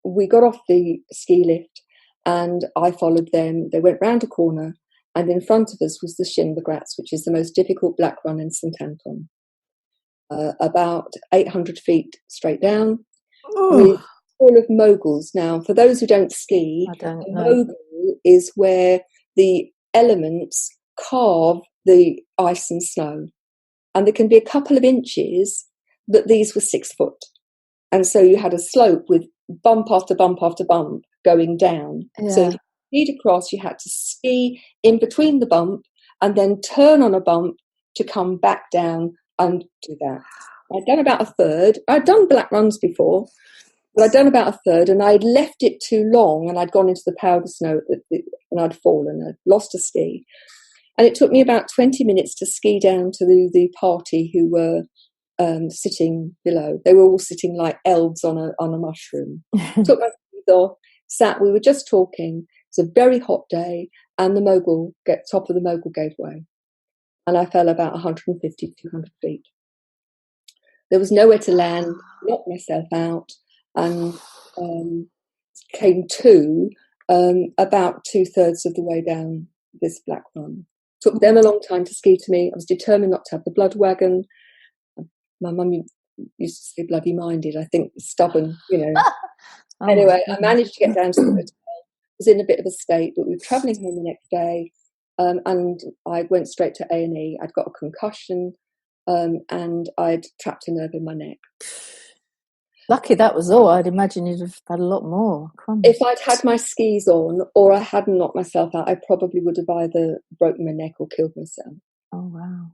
we got off the ski lift and I followed them. They went round a corner and in front of us was the Shindergratz, which is the most difficult black run in St Anton. About 800 feet straight down with full of moguls. Now, for those who don't ski, a mogul is where the elements carve the ice and snow. And there can be a couple of inches, but these were 6 foot. And so you had a slope with bump after bump after bump going down. Yeah. So if you skied across, you had to ski in between the bump and then turn on a bump to come back down and do that. I'd done about a third. I'd done black runs before, but I'd done about a third and I'd left it too long and I'd gone into the powder snow and I'd fallen. I'd lost a ski. And it took me about 20 minutes to ski down to the party who were sitting below. They were all sitting like elves on a mushroom. Took my skis off, sat. We were just talking. It's a very hot day, and the top of the mogul gave way, and I fell about 150, 200 feet. There was nowhere to land. Knocked myself out, and came to about 2/3 of the way down this black run. Took them a long time to ski to me. I was determined not to have the blood wagon. My mum used to say bloody minded. I think stubborn, Anyway, I managed to get down to the hotel. Was in a bit of a state, but we were travelling home the next day, and I went straight to A&E. I'd got a concussion, and I'd trapped a nerve in my neck. Lucky that was all. I'd imagine you'd have had a lot more. If I'd had my skis on or I hadn't knocked myself out, I probably would have either broken my neck or killed myself. Oh, wow.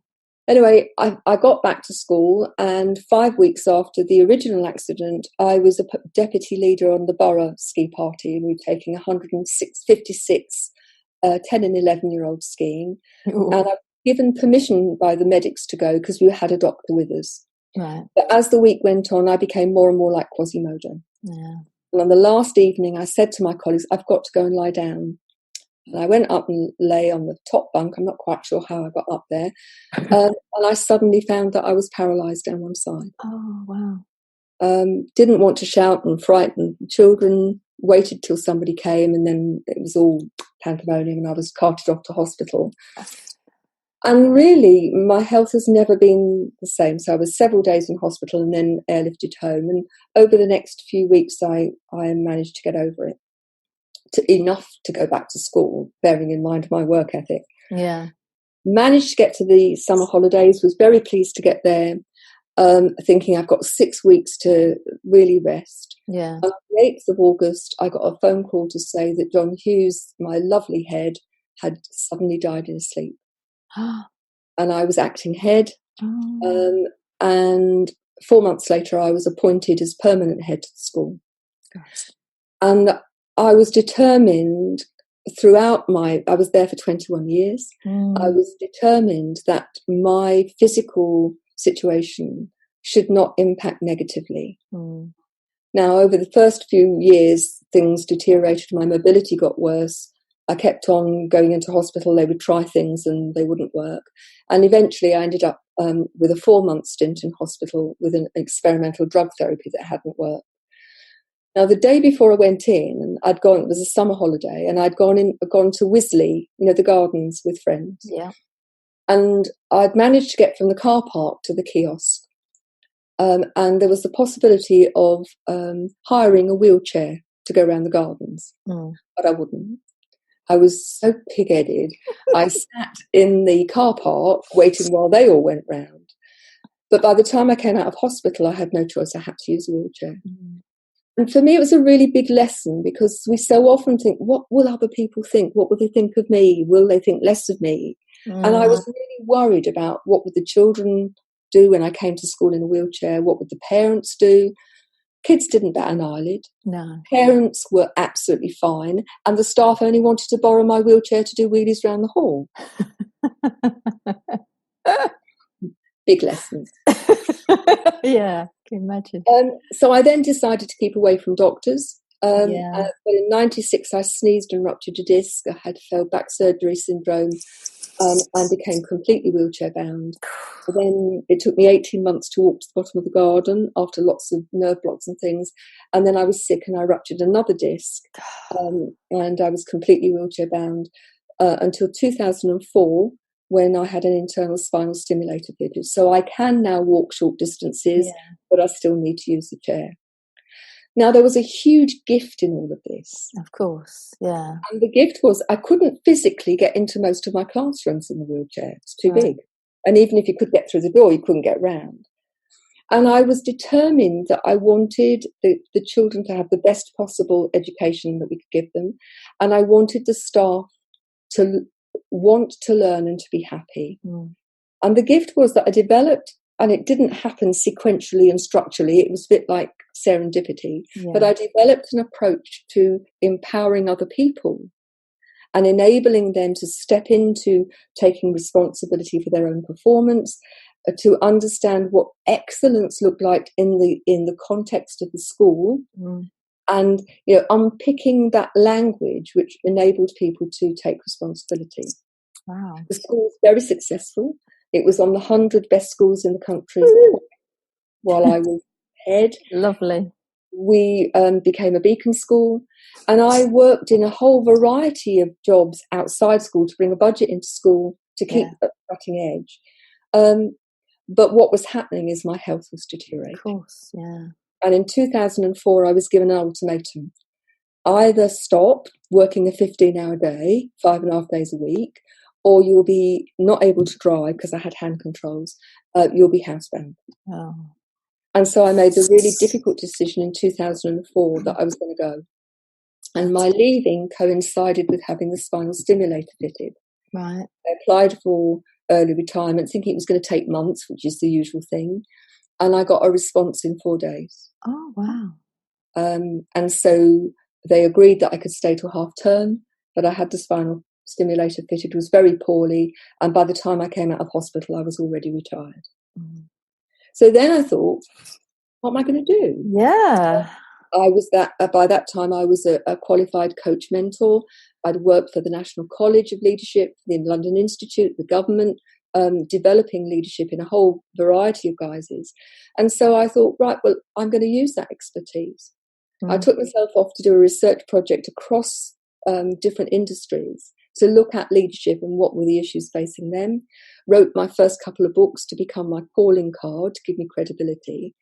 Anyway, I got back to school, and 5 weeks after the original accident, I was a deputy leader on the borough ski party, and we were taking 156 10 and 11-year-olds skiing. Ooh. And I was given permission by the medics to go because we had a doctor with us. Right. But as the week went on, I became more and more like Quasimodo. Yeah. And on the last evening, I said to my colleagues, I've got to go and lie down. And I went up and lay on the top bunk. I'm not quite sure how I got up there. And I suddenly found that I was paralysed down one side. Oh, wow. Didn't want to shout and frighten children, waited till somebody came, and then it was all pandemonium and I was carted off to hospital. And really, my health has never been the same. So I was several days in hospital and then airlifted home. And over the next few weeks, I managed to get over it. Enough to go back to school, bearing in mind my work ethic. Yeah. Managed to get to the summer holidays, was very pleased to get there, thinking I've got 6 weeks to really rest. Yeah. On the 8th of August, I got a phone call to say that John Hughes, my lovely head, had suddenly died in his sleep. And I was acting head. Oh. And 4 months later, I was appointed as permanent head to the school. Gosh. And I was determined throughout I was there for 21 years. I was determined that my physical situation should not impact negatively. Now, over the first few years, things deteriorated. My mobility got worse. I kept on going into hospital. They would try things and they wouldn't work. And eventually I ended up with a 4-month stint in hospital with an experimental drug therapy that hadn't worked. Now, the day before I went in, it was a summer holiday, and I'd gone to Wisley, the gardens with friends. Yeah. And I'd managed to get from the car park to the kiosk. And there was the possibility of hiring a wheelchair to go around the gardens. But I wouldn't. I was so pig-headed. I sat in the car park waiting while they all went round. But by the time I came out of hospital, I had no choice. I had to use a wheelchair. And for me, it was a really big lesson, because we so often think, what will other people think? What will they think of me? Will they think less of me? And I was really worried about what would the children do when I came to school in a wheelchair? What would the parents do? Kids didn't bat an eyelid. No. Parents were absolutely fine. And the staff only wanted to borrow my wheelchair to do wheelies around the hall. Big lessons. Yeah, can imagine. So I then decided to keep away from doctors. But in 96, I sneezed and ruptured a disc. I had failed back surgery syndrome. and became completely wheelchair bound. Then it took me 18 months to walk to the bottom of the garden after lots of nerve blocks and things. And then I was sick and I ruptured another disc, and I was completely wheelchair bound until 2004, when I had an internal spinal stimulator fitted. So I can now walk short distances, but I still need to use the chair. Now, there was a huge gift in all of this. Of course, yeah. And the gift was I couldn't physically get into most of my classrooms in the wheelchair. It's too big. And even if you could get through the door, you couldn't get round. And I was determined that I wanted the children to have the best possible education that we could give them. And I wanted the staff to want to learn and to be happy. And the gift was that I developed, and it didn't happen sequentially and structurally, it was a bit like serendipity, but I developed an approach to empowering other people and enabling them to step into taking responsibility for their own performance, to understand what excellence looked like in the context of the school, and unpicking that language which enabled people to take responsibility. Wow. The school was very successful. It was on the 100 best schools in the country while I was head. Lovely. We became a beacon school, and I worked in a whole variety of jobs outside school to bring a budget into school to keep at the cutting edge. But what was happening is my health was deteriorating. Of course, yeah. And in 2004, I was given an ultimatum. Either stop working a 15-hour day, 5.5 days a week, or you'll be not able to drive because I had hand controls. You'll be housebound. Oh. And so I made the really difficult decision in 2004 that I was going to go. And my leaving coincided with having the spinal stimulator fitted. Right. I applied for early retirement, thinking it was going to take months, which is the usual thing. And I got a response in 4 days. Oh, wow. And so they agreed that I could stay till half term, but I had the spinal stimulator fitted. It was very poorly. And by the time I came out of hospital, I was already retired. So then I thought, what am I going to do? Yeah. By that time, I was a qualified coach mentor. I'd worked for the National College of Leadership, the London Institute, the government, developing leadership in a whole variety of guises. And so I thought, right, well, I'm going to use that expertise. I took myself off to do a research project across different industries to look at leadership and what were the issues facing them. Wrote my first couple of books to become my calling card, to give me credibility.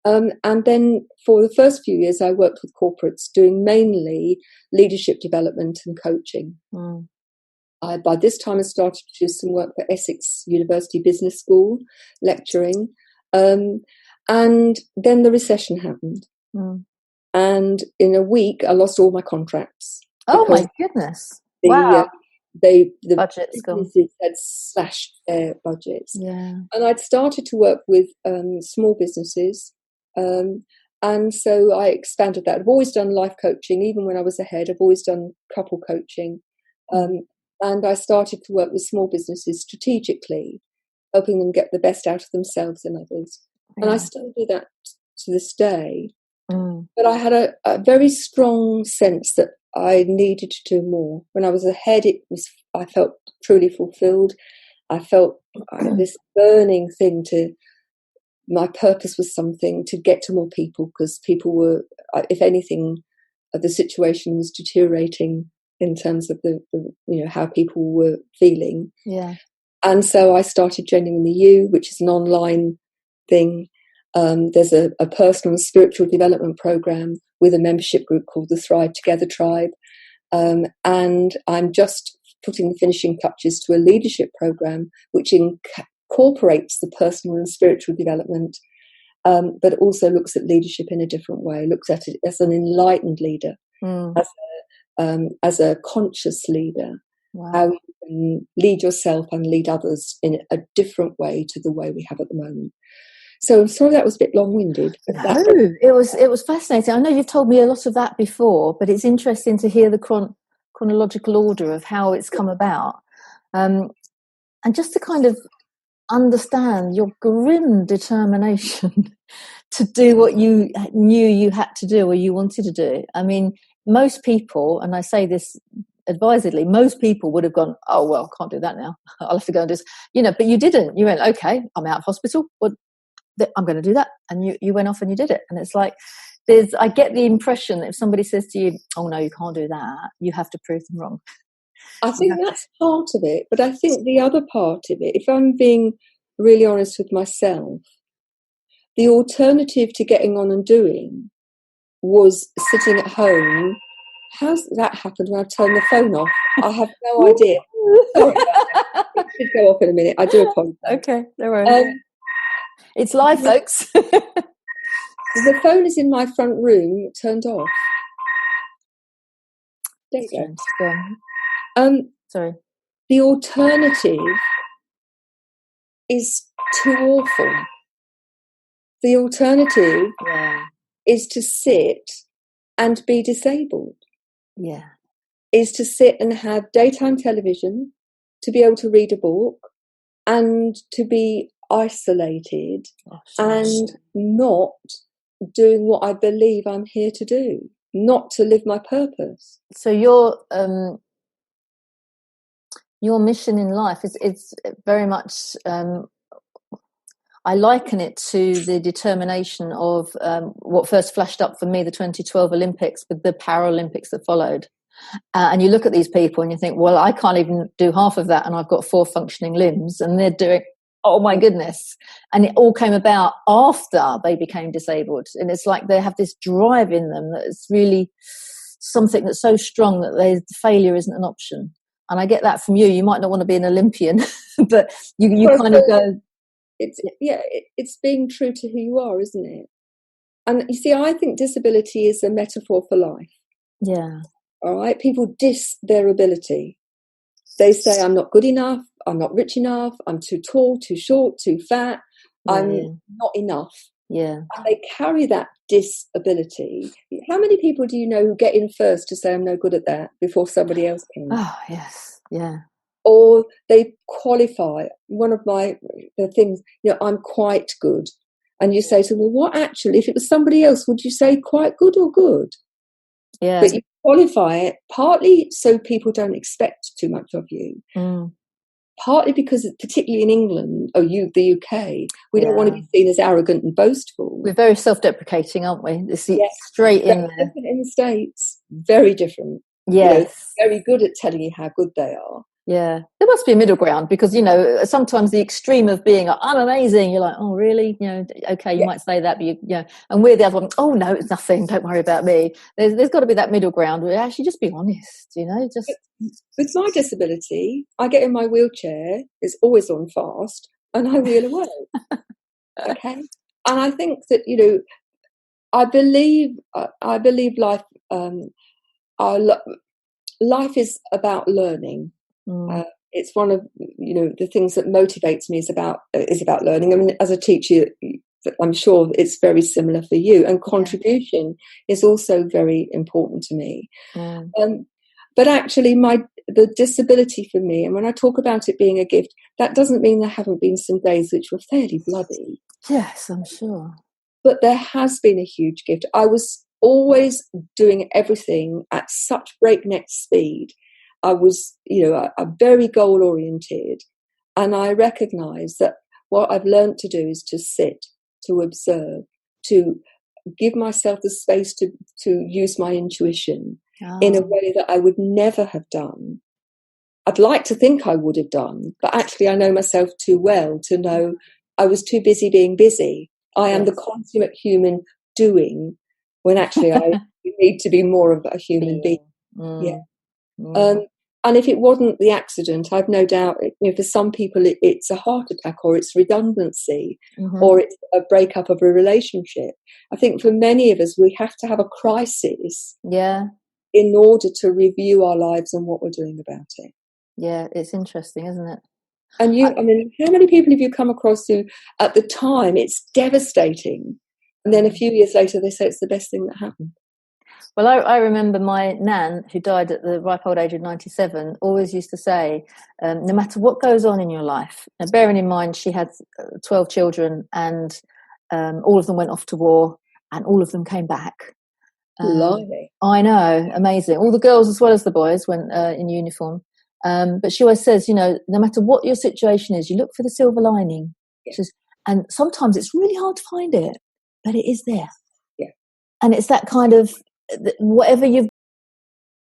And then for the first few years, I worked with corporates doing mainly leadership development and coaching. By this time, I started to do some work for Essex University Business School, lecturing. And then the recession happened. And in a week, I lost all my contracts. Oh, my goodness. The budget's gone. businesses had slashed their budgets. Yeah. And I'd started to work with small businesses. And so I expanded that. I've always done life coaching. Even when I was ahead, I've always done couple coaching. And I started to work with small businesses strategically, helping them get the best out of themselves and others. Yeah. And I still do that to this day. But I had a very strong sense that I needed to do more. When I was ahead, I felt truly fulfilled. I felt this burning thing my purpose was something to get to more people, because people were, if anything, the situation was deteriorating in terms of the how people were feeling. Yeah. And so I started Genuinely You, which is an online thing. There's a personal and spiritual development program with a membership group called the Thrive Together Tribe. And I'm just putting the finishing touches to a leadership program, which incorporates the personal and spiritual development, but also looks at leadership in a different way, looks at it as an enlightened leader, as a conscious leader. Wow. How you can lead yourself and lead others in a different way to the way we have at the moment. So I'm sorry that was a bit long-winded. No, it was fascinating. I know you've told me a lot of that before, but it's interesting to hear the chronological order of how it's come about. And just to kind of understand your grim determination to do what you knew you had to do or you wanted to do. I mean, most people, and I say this advisedly, most people would have gone, oh, well, can't do that now. I'll have to go and do, but you didn't. You went, okay, I'm out of hospital. Well, I'm going to do that. And you went off and you did it. And it's like, I get the impression that if somebody says to you, oh, no, you can't do that, you have to prove them wrong. I think that's part of it. But I think the other part of it, if I'm being really honest with myself, the alternative to getting on and doing was sitting at home. How's that happened when I turned the phone off? I have no idea. Sorry about that. It should go off in a minute. I do apologise. Okay, no worries. It's live, folks. The phone is in my front room, turned off. There you go. Sorry. The alternative is too awful. The alternative is to sit and be disabled. Yeah. Is to sit and have daytime television, to be able to read a book, and to be isolated and not doing what I believe I'm here to do, not to live my purpose. So your mission in life is very much, I liken it to the determination of what first flashed up for me, the 2012 Olympics, with the Paralympics that followed. And you look at these people and you think, well, I can't even do half of that, and I've got 4 functioning limbs, and they're doing, oh my goodness. And it all came about after they became disabled. And it's like they have this drive in them that is really something that's so strong that failure isn't an option. And I get that from you. You might not want to be an Olympian, but you kind of go. It's being true to who you are, isn't it? And you see, I think disability is a metaphor for life. Yeah. All right. People diss their ability. They say, I'm not good enough. I'm not rich enough. I'm too tall, too short, too fat. I'm not enough. Yeah. And they carry that disability. How many people do you know who get in first to say, I'm no good at that, before somebody else can? Oh, yes. Yeah. Or they qualify. One of the things, I'm quite good. And you say to them, well, what actually, if it was somebody else, would you say quite good or good? Yeah. But you qualify it partly so people don't expect too much of you. Partly because, particularly in England, the UK, we don't want to be seen as arrogant and boastful. We're very self-deprecating, aren't we? It's straight in there. In the States, very different. Yes. Very good at telling you how good they are. Yeah. There must be a middle ground, because, sometimes the extreme of being, I'm amazing, you're like, oh, really? Okay, you might say that, but and we're the other one, oh, no, it's nothing, don't worry about me. There's got to be that middle ground where actually just be honest, just. With my disability, I get in my wheelchair, it's always on fast, and I wheel away. Okay? And I think that, I believe life, life is about learning. It's one of the things that motivates me is about learning. I mean, as a teacher, I'm sure it's very similar for you, and contribution is also very important to me. But actually, the disability for me, and when I talk about it being a gift, that doesn't mean there haven't been some days which were fairly bloody. Yes, I'm sure. But there has been a huge gift. I was always doing everything at such breakneck speed. I was, a very goal-oriented, and I recognise that what I've learned to do is to sit, to observe, to give myself the space to use my intuition in a way that I would never have done. I'd like to think I would have done, but actually I know myself too well to know I was too busy being busy. I am the consummate human doing, when actually I need to be more of a human being. And if it wasn't the accident, I've no doubt, for some people it's a heart attack, or it's redundancy, or it's a breakup of a relationship. I think for many of us, we have to have a crisis in order to review our lives and what we're doing about it. Yeah, it's interesting, isn't it? And how many people have you come across who, at the time, it's devastating, and then a few years later they say it's the best thing that happened? Well, I remember my nan, who died at the ripe old age of 97, always used to say, no matter what goes on in your life, now bearing in mind she had 12 children, and all of them went off to war, and all of them came back. Blimey. I know, amazing. All the girls as well as the boys went in uniform. But she always says, no matter what your situation is, you look for the silver lining. Yeah. She says, and sometimes it's really hard to find it, but it is there. Yeah. And it's that kind of, whatever you've